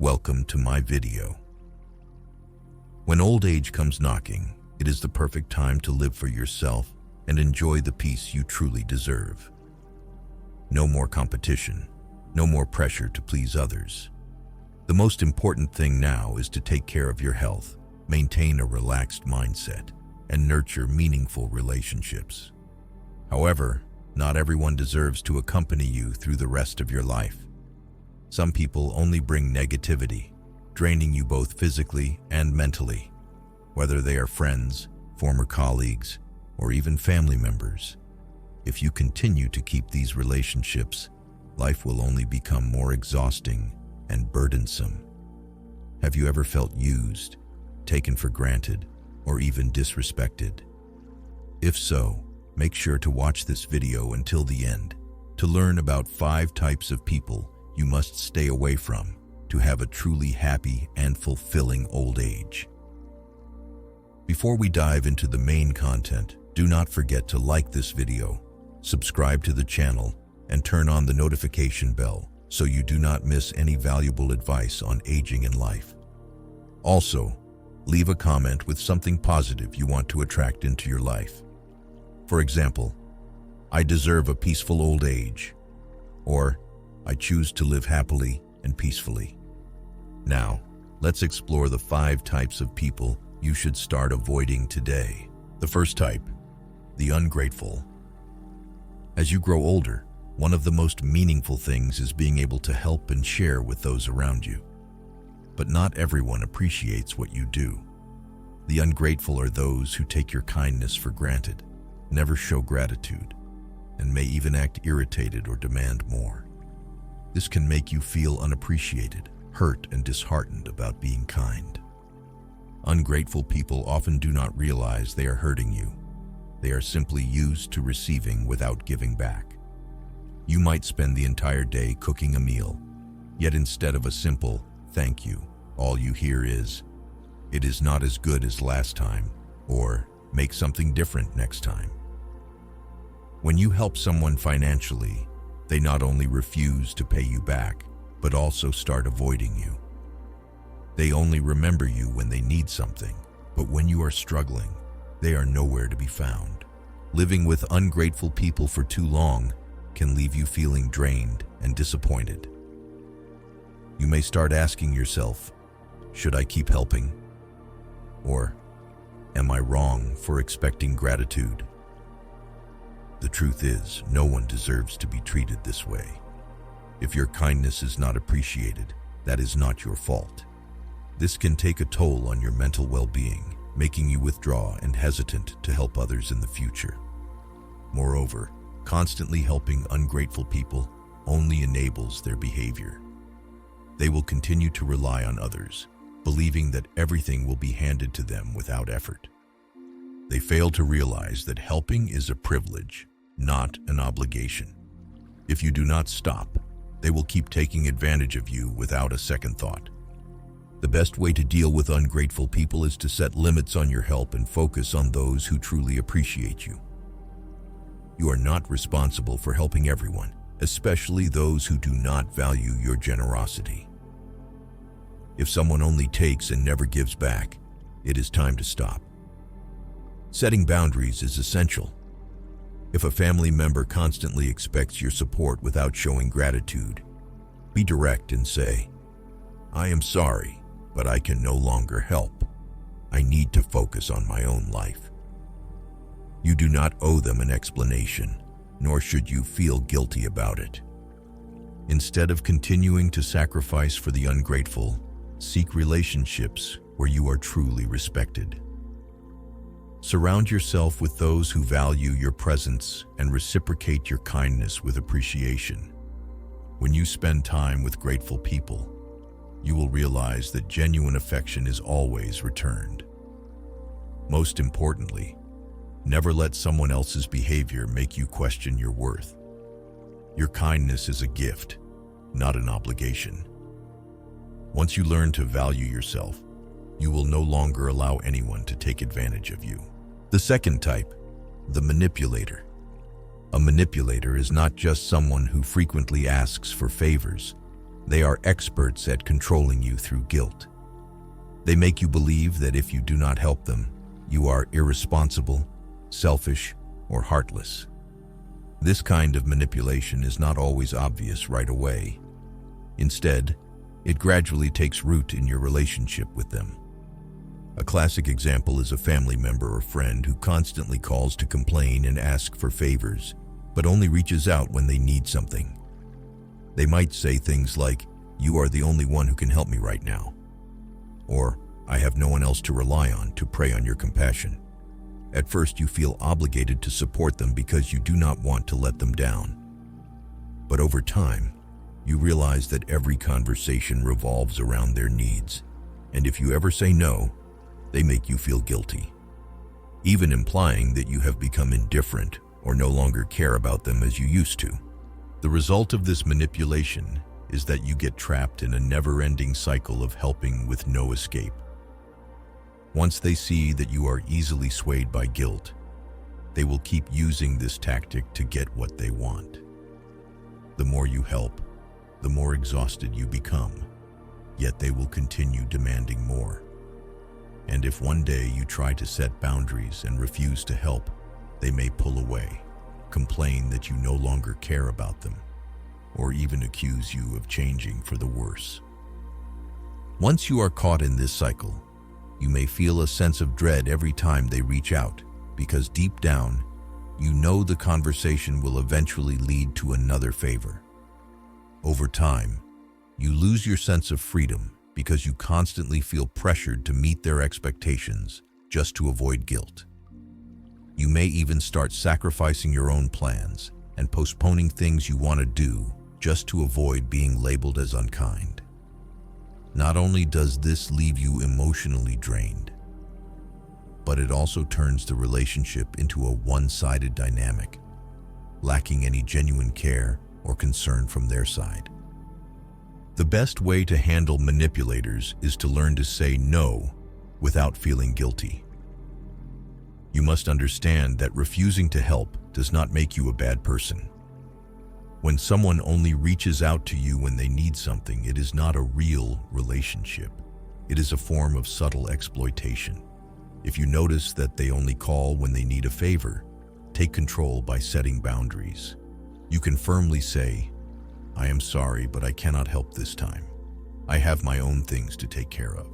Welcome to my video. When old age comes knocking, it is the perfect time to live for yourself and enjoy the peace you truly deserve. No more competition, no more pressure to please others. The most important thing now is to take care of your health, maintain a relaxed mindset, and nurture meaningful relationships. However, not everyone deserves to accompany you through the rest of your life. Some people only bring negativity, draining you both physically and mentally, whether they are friends, former colleagues, or even family members. If you continue to keep these relationships, life will only become more exhausting and burdensome. Have you ever felt used, taken for granted, or even disrespected? If so, make sure to watch this video until the end to learn about 5 types of people you must stay away from to have a truly happy and fulfilling old age. Before we dive into the main content, do not forget to like this video, subscribe to the channel, and turn on the notification bell so you do not miss any valuable advice on aging in life. Also, leave a comment with something positive you want to attract into your life. For example, I deserve a peaceful old age, or I choose to live happily and peacefully. Now, let's explore the 5 types of people you should start avoiding today. The first type, the ungrateful. As you grow older, one of the most meaningful things is being able to help and share with those around you. But not everyone appreciates what you do. The ungrateful are those who take your kindness for granted, never show gratitude, and may even act irritated or demand more. This can make you feel unappreciated, hurt, and disheartened about being kind. Ungrateful people often do not realize they are hurting you. They are simply used to receiving without giving back. You might spend the entire day cooking a meal, yet instead of a simple "thank you," all you hear is, "It is not as good as last time," or "make something different next time." When you help someone financially, they not only refuse to pay you back, but also start avoiding you. They only remember you when they need something, but when you are struggling, they are nowhere to be found. Living with ungrateful people for too long can leave you feeling drained and disappointed. You may start asking yourself, should I keep helping? Or, am I wrong for expecting gratitude? The truth is, no one deserves to be treated this way. If your kindness is not appreciated, that is not your fault. This can take a toll on your mental well-being, making you withdraw and hesitant to help others in the future. Moreover, constantly helping ungrateful people only enables their behavior. They will continue to rely on others, believing that everything will be handed to them without effort. They fail to realize that helping is a privilege, not an obligation. If you do not stop, they will keep taking advantage of you without a second thought. The best way to deal with ungrateful people is to set limits on your help and focus on those who truly appreciate you. You are not responsible for helping everyone, especially those who do not value your generosity. If someone only takes and never gives back, it is time to stop. Setting boundaries is essential. If a family member constantly expects your support without showing gratitude, be direct and say, "I am sorry, but I can no longer help. I need to focus on my own life." You do not owe them an explanation, nor should you feel guilty about it. Instead of continuing to sacrifice for the ungrateful, seek relationships where you are truly respected. Surround yourself with those who value your presence and reciprocate your kindness with appreciation. When you spend time with grateful people, you will realize that genuine affection is always returned. Most importantly, never let someone else's behavior make you question your worth. Your kindness is a gift, not an obligation. Once you learn to value yourself, you will no longer allow anyone to take advantage of you. The second type, the manipulator. A manipulator is not just someone who frequently asks for favors. They are experts at controlling you through guilt. They make you believe that if you do not help them, you are irresponsible, selfish, or heartless. This kind of manipulation is not always obvious right away. Instead, it gradually takes root in your relationship with them. A classic example is a family member or friend who constantly calls to complain and ask for favors, but only reaches out when they need something. They might say things like, "You are the only one who can help me right now," or "I have no one else to rely on to prey on your compassion." At first, you feel obligated to support them because you do not want to let them down. But over time, you realize that every conversation revolves around their needs, and if you ever say no, they make you feel guilty, even implying that you have become indifferent or no longer care about them as you used to. The result of this manipulation is that you get trapped in a never-ending cycle of helping with no escape. Once they see that you are easily swayed by guilt, they will keep using this tactic to get what they want. The more you help, the more exhausted you become, yet they will continue demanding more. And if one day you try to set boundaries and refuse to help, they may pull away, complain that you no longer care about them, or even accuse you of changing for the worse. Once you are caught in this cycle, you may feel a sense of dread every time they reach out, because deep down, you know the conversation will eventually lead to another favor. Over time, you lose your sense of freedom because you constantly feel pressured to meet their expectations just to avoid guilt. You may even start sacrificing your own plans and postponing things you want to do just to avoid being labeled as unkind. Not only does this leave you emotionally drained, but it also turns the relationship into a one-sided dynamic, lacking any genuine care or concern from their side. The best way to handle manipulators is to learn to say no without feeling guilty. You must understand that refusing to help does not make you a bad person. When someone only reaches out to you when they need something, it is not a real relationship. It is a form of subtle exploitation. If you notice that they only call when they need a favor, take control by setting boundaries. You can firmly say, "I am sorry, but I cannot help this time. I have my own things to take care of."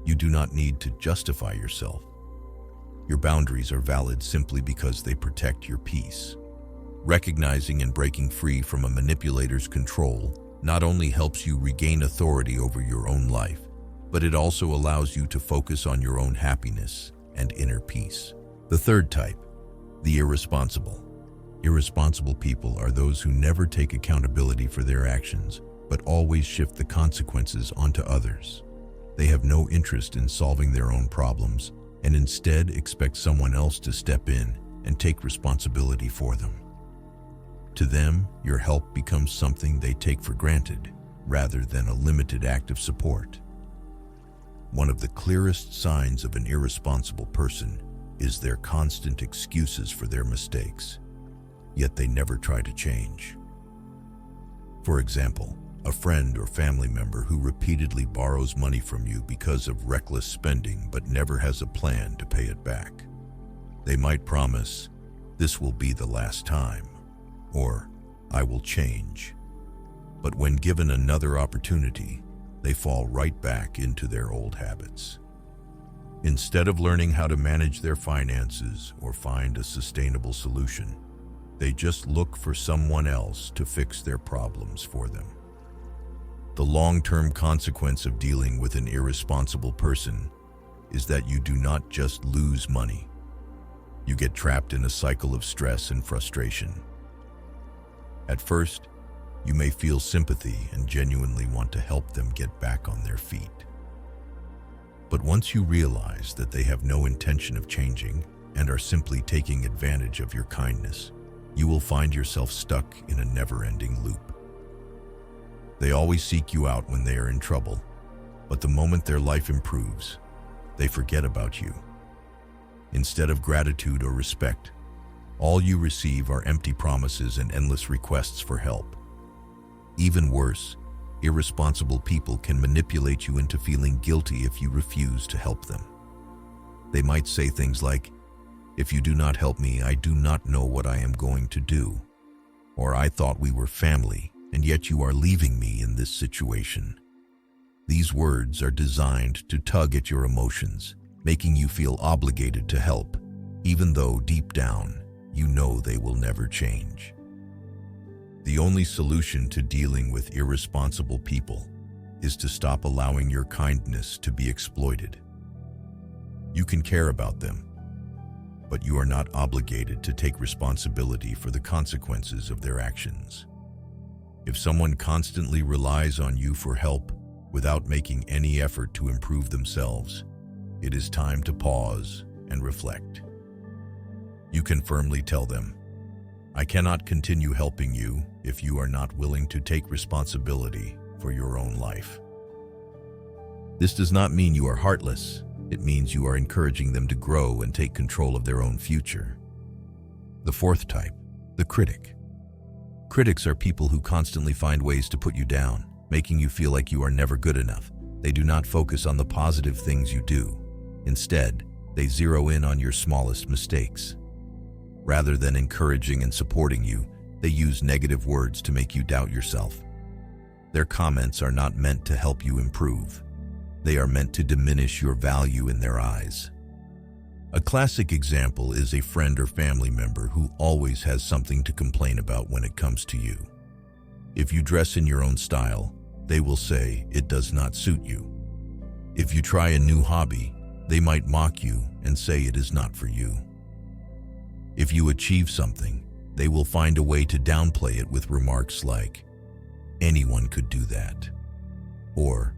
You do not need to justify yourself. Your boundaries are valid simply because they protect your peace. Recognizing and breaking free from a manipulator's control not only helps you regain authority over your own life, but it also allows you to focus on your own happiness and inner peace. The third type, the irresponsible. Irresponsible people are those who never take accountability for their actions, but always shift the consequences onto others. They have no interest in solving their own problems and instead expect someone else to step in and take responsibility for them. To them, your help becomes something they take for granted rather than a limited act of support. One of the clearest signs of an irresponsible person is their constant excuses for their mistakes, yet they never try to change. For example, a friend or family member who repeatedly borrows money from you because of reckless spending but never has a plan to pay it back. They might promise, "This will be the last time," or "I will change." But when given another opportunity, they fall right back into their old habits. Instead of learning how to manage their finances or find a sustainable solution, they just look for someone else to fix their problems for them. The long-term consequence of dealing with an irresponsible person is that you do not just lose money. You get trapped in a cycle of stress and frustration. At first, you may feel sympathy and genuinely want to help them get back on their feet. But once you realize that they have no intention of changing and are simply taking advantage of your kindness, you will find yourself stuck in a never-ending loop. They always seek you out when they are in trouble, but the moment their life improves, they forget about you. Instead of gratitude or respect, all you receive are empty promises and endless requests for help. Even worse, irresponsible people can manipulate you into feeling guilty if you refuse to help them. They might say things like, "If you do not help me, I do not know what I am going to do." Or, "I thought we were family, and yet you are leaving me in this situation." These words are designed to tug at your emotions, making you feel obligated to help, even though deep down, you know they will never change. The only solution to dealing with irresponsible people is to stop allowing your kindness to be exploited. You can care about them, but you are not obligated to take responsibility for the consequences of their actions. If someone constantly relies on you for help without making any effort to improve themselves, it is time to pause and reflect. You can firmly tell them, "I cannot continue helping you if you are not willing to take responsibility for your own life." This does not mean you are heartless. It means you are encouraging them to grow and take control of their own future. The fourth type, the critic. Critics are people who constantly find ways to put you down, making you feel like you are never good enough. They do not focus on the positive things you do. Instead, they zero in on your smallest mistakes. Rather than encouraging and supporting you, they use negative words to make you doubt yourself. Their comments are not meant to help you improve. They are meant to diminish your value in their eyes. A classic example is a friend or family member who always has something to complain about when it comes to you. If you dress in your own style, they will say it does not suit you. If you try a new hobby, they might mock you and say it is not for you. If you achieve something, they will find a way to downplay it with remarks like, "Anyone could do that." Or,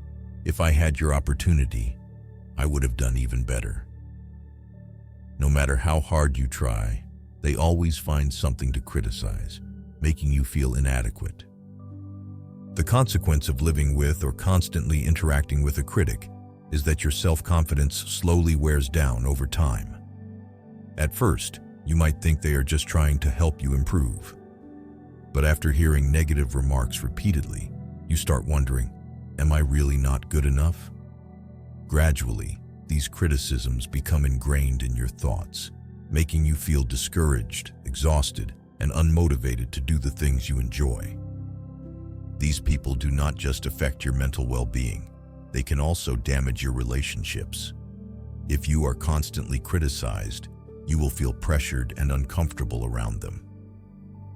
"If I had your opportunity, I would have done even better." No matter how hard you try, they always find something to criticize, making you feel inadequate. The consequence of living with or constantly interacting with a critic is that your self-confidence slowly wears down over time. At first, you might think they are just trying to help you improve. But after hearing negative remarks repeatedly, you start wondering, am I really not good enough? Gradually, these criticisms become ingrained in your thoughts, making you feel discouraged, exhausted, and unmotivated to do the things you enjoy. These people do not just affect your mental well-being, they can also damage your relationships. If you are constantly criticized, you will feel pressured and uncomfortable around them.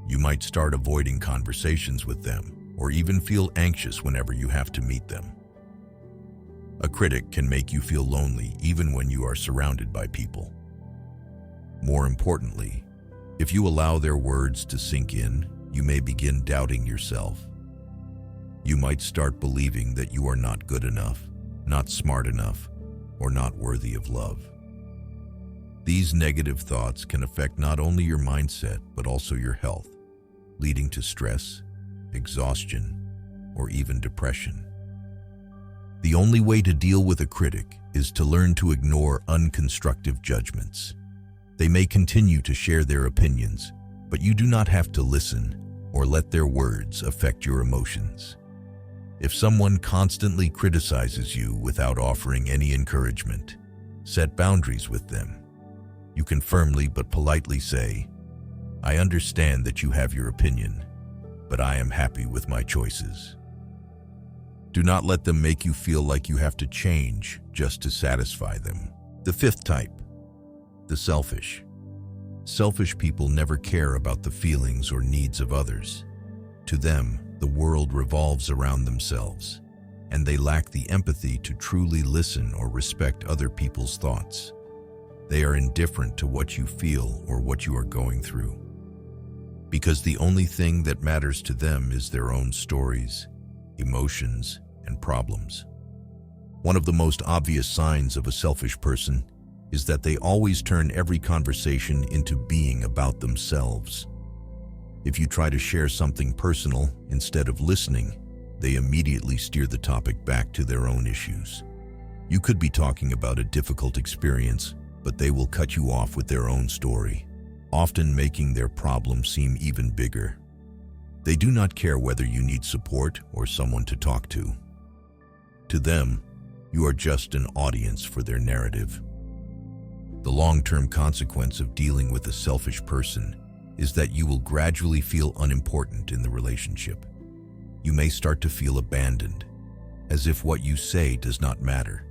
You might start avoiding conversations with them, or even feel anxious whenever you have to meet them. A critic can make you feel lonely even when you are surrounded by people. More importantly, if you allow their words to sink in, you may begin doubting yourself. You might start believing that you are not good enough, not smart enough, or not worthy of love. These negative thoughts can affect not only your mindset, but also your health, leading to stress, exhaustion, or even depression. The only way to deal with a critic is to learn to ignore unconstructive judgments. They may continue to share their opinions, but you do not have to listen or let their words affect your emotions. If someone constantly criticizes you without offering any encouragement, set boundaries with them. You can firmly but politely say, "I understand that you have your opinion, but I am happy with my choices." Do not let them make you feel like you have to change just to satisfy them. The fifth type, the selfish. Selfish people never care about the feelings or needs of others. To them, the world revolves around themselves, and they lack the empathy to truly listen or respect other people's thoughts. They are indifferent to what you feel or what you are going through, because the only thing that matters to them is their own stories, emotions, and problems. One of the most obvious signs of a selfish person is that they always turn every conversation into being about themselves. If you try to share something personal instead of listening, they immediately steer the topic back to their own issues. You could be talking about a difficult experience, but they will cut you off with their own story, often making their problem seem even bigger. They do not care whether you need support or someone to talk to. To them, you are just an audience for their narrative. The long-term consequence of dealing with a selfish person is that you will gradually feel unimportant in the relationship. You may start to feel abandoned, as if what you say does not matter.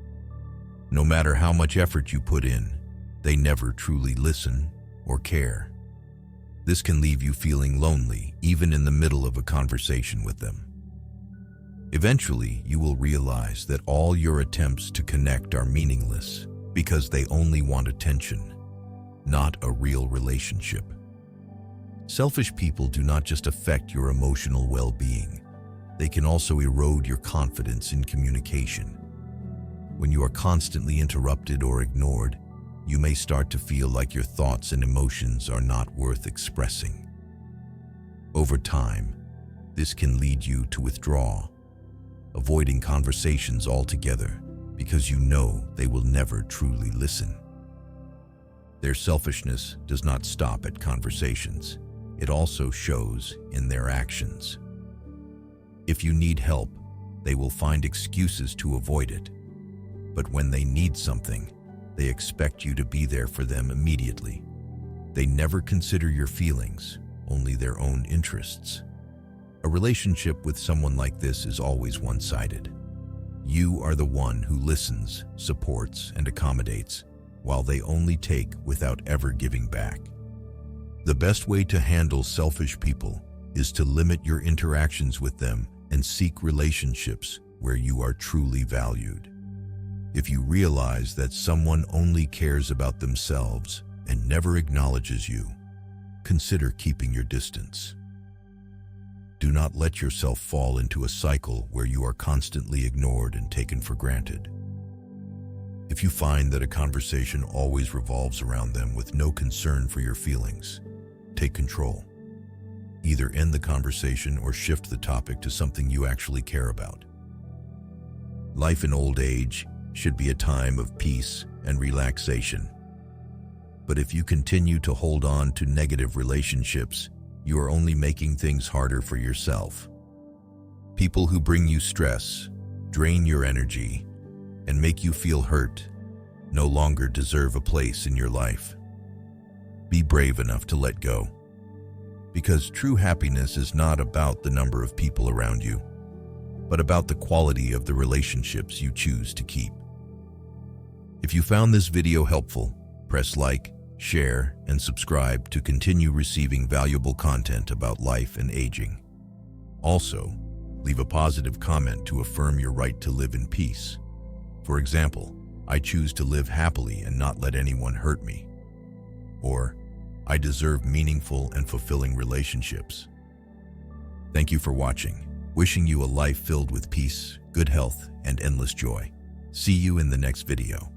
No matter how much effort you put in, they never truly listen or care. This can leave you feeling lonely, even in the middle of a conversation with them. Eventually, you will realize that all your attempts to connect are meaningless because they only want attention, not a real relationship. Selfish people do not just affect your emotional well-being, they can also erode your confidence in communication. When you are constantly interrupted or ignored, you may start to feel like your thoughts and emotions are not worth expressing. Over time, this can lead you to withdraw, avoiding conversations altogether because you know they will never truly listen. Their selfishness does not stop at conversations. It also shows in their actions. If you need help, they will find excuses to avoid it. But when they need something, they expect you to be there for them immediately. They never consider your feelings, only their own interests. A relationship with someone like this is always one-sided. You are the one who listens, supports, and accommodates, while they only take without ever giving back. The best way to handle selfish people is to limit your interactions with them and seek relationships where you are truly valued. If you realize that someone only cares about themselves and never acknowledges you, consider keeping your distance. Do not let yourself fall into a cycle where you are constantly ignored and taken for granted. If you find that a conversation always revolves around them with no concern for your feelings, take control. Either end the conversation or shift the topic to something you actually care about. Life in old age should be a time of peace and relaxation. But if you continue to hold on to negative relationships, you are only making things harder for yourself. People who bring you stress, drain your energy, and make you feel hurt no longer deserve a place in your life. Be brave enough to let go, because true happiness is not about the number of people around you, but about the quality of the relationships you choose to keep. If you found this video helpful, press like, share, and subscribe to continue receiving valuable content about life and aging. Also, leave a positive comment to affirm your right to live in peace. For example, I choose to live happily and not let anyone hurt me. Or, I deserve meaningful and fulfilling relationships. Thank you for watching. Wishing you a life filled with peace, good health, and endless joy. See you in the next video.